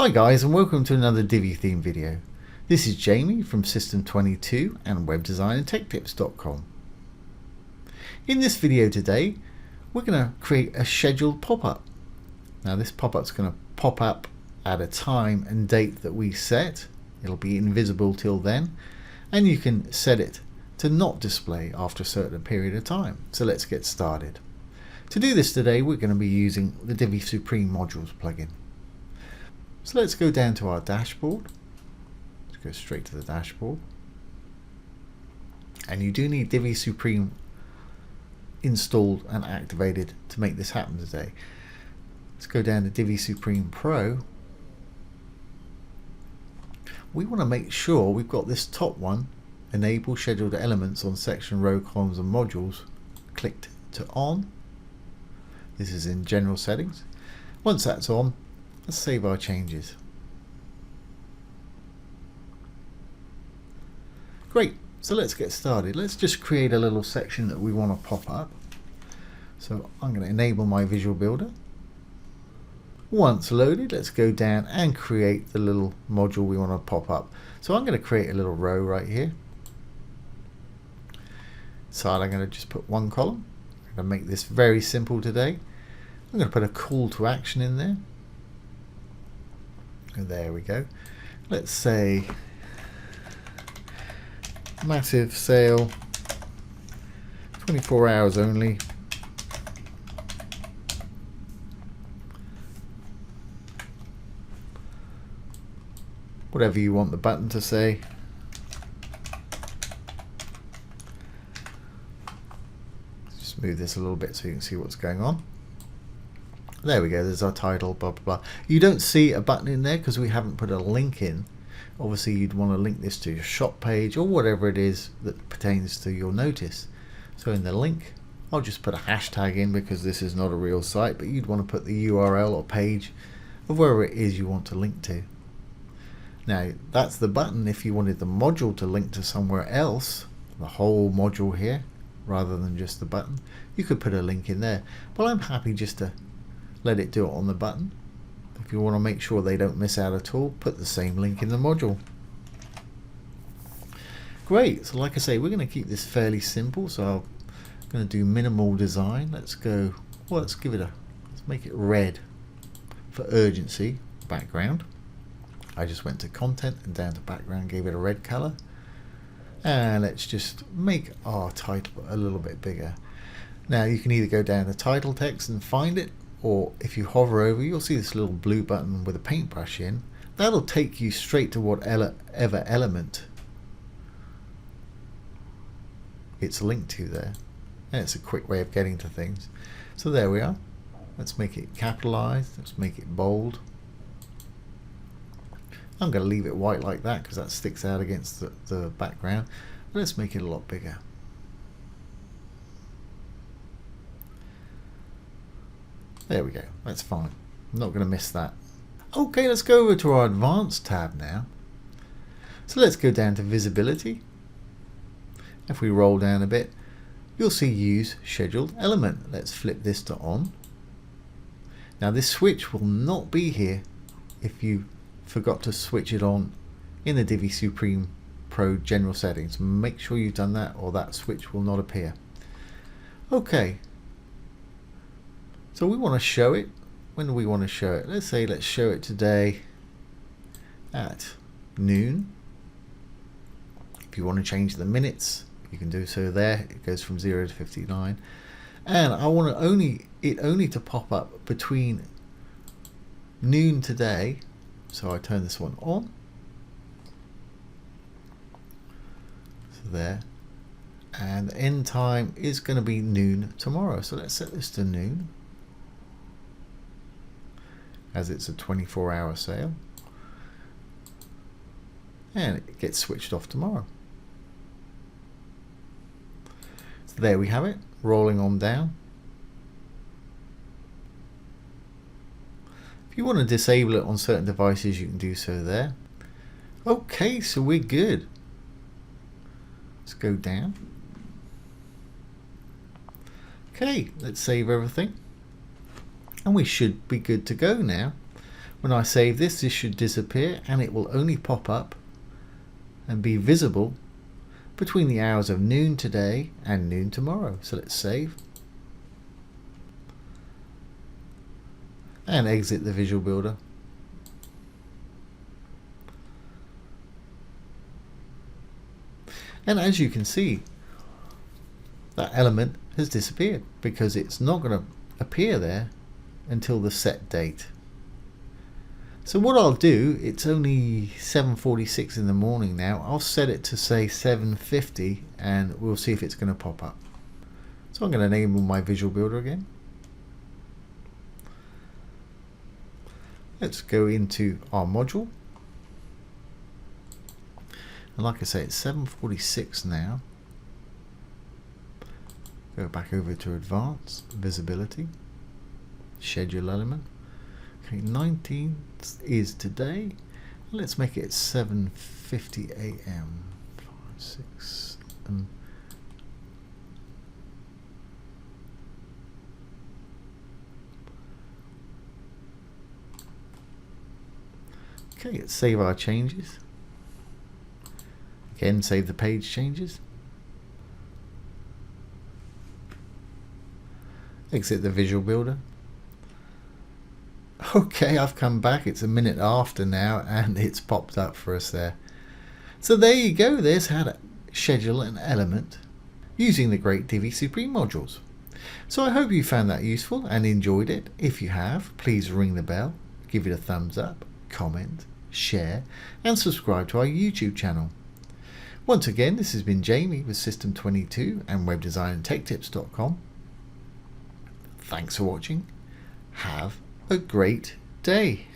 Hi guys, and welcome to another Divi theme video. This is Jamie from System22 and webdesignandtechtips.com. In this video today, we're going to create a scheduled pop-up. Now this pop-up is going to pop up at a time and date that we set. It'll be invisible till then, and you can set it to not display after a certain period of time. So let's get started. To do this today, we're going to be using the Divi Supreme Modules plugin. So let's go down to our dashboard. Let's go straight to the dashboard. And you do need Divi Supreme installed and activated to make this happen today. Let's go down to Divi Supreme Pro. We want to make sure we've got this top one, enable scheduled elements on section, row, columns and modules, clicked to on. This is in general settings. Once that's on, let's save our changes. Great, so let's get started. Let's just create a little section that we want to pop up. So I'm going to enable my visual builder. Once loaded, let's go down and create the little module we want to pop up. So I'm going to create a little row right here. So I'm going to just put one column. I'm going to make this very simple today. I'm going to put a call to action in there. There we go. Let's say massive sale, 24 hours only. Whatever you want the button to say. Just move this a little bit so you can see what's going on. There we go, there's our title, blah blah blah. You don't see a button in there because we haven't put a link in. Obviously you'd want to link this to your shop page or whatever it is that pertains to your notice. So in the link, I'll just put a hashtag in because this is not a real site, but you'd want to put the URL or page of wherever it is you want to link to. Now that's the button. If you wanted the module to link to somewhere else, the whole module here, rather than just the button, you could put a link in there. But I'm happy just to let it do it on the button. If you want to make sure they don't miss out at all, put the same link in the module. Great, so like I say, we're going to keep this fairly simple, so I'm going to do minimal design. Let's go, well, let's make it red for urgency, background. I just went to content and down to background, gave it a red color. And let's just make our title a little bit bigger. Now you can either go down to title text and find it, or if you hover over, you'll see this little blue button with a paintbrush in. That'll take you straight to whatever element it's linked to there. And it's a quick way of getting to things. So there we are. Let's make it capitalized. Let's make it bold. I'm going to leave it white like that because that sticks out against the background. But let's make it a lot bigger. There we go, that's fine. I'm not going to miss that. Okay, let's go over to our advanced tab now. So let's go down to visibility. If we roll down a bit, you'll see use scheduled element. Let's flip this to on. Now this switch will not be here if you forgot to switch it on in the Divi Supreme Pro general settings. Make sure you've done that or that switch will not appear. Okay. So we want to show it. When do we want to show it? Let's show it today at noon. If you want to change the minutes, you can do so there. It goes from 0 to 59. And I want it only to pop up between noon today. So I turn this one on. So there. And the end time is going to be noon tomorrow. So let's set this to noon, as it's a 24-hour sale, and it gets switched off tomorrow. So there we have it, rolling on down. If you want to disable it on certain devices, you can do so there. Okay, so we're good. Let's go down. Okay, let's save everything. And we should be good to go now. When I save this, this should disappear and it will only pop up and be visible between the hours of noon today and noon tomorrow. So let's save and exit the Visual Builder. And as you can see, that element has disappeared because it's not going to appear there until the set date. So what I'll do, it's only 7:46 in the morning now, I'll set it to say 7:50 and we'll see if it's going to pop up. So I'm going to enable my Visual Builder again. Let's go into our module. And like I say, it's 7:46 now. Go back over to Advanced, Visibility, Schedule element. Okay, 19th is today. Let's make it 7:50 a.m. 5, 6, 7. Okay, let's save our changes. Again, save the page changes. Exit the Visual Builder. Okay, I've come back. It's a minute after now and it's popped up for us there. So there you go. There's how to schedule an element using the great Divi Supreme modules. So I hope you found that useful and enjoyed it. If you have, please ring the bell, give it a thumbs up, comment, share and subscribe to our YouTube channel. Once again, this has been Jamie with System22 and webdesignandtechtips.com. Thanks for watching. Have a great day.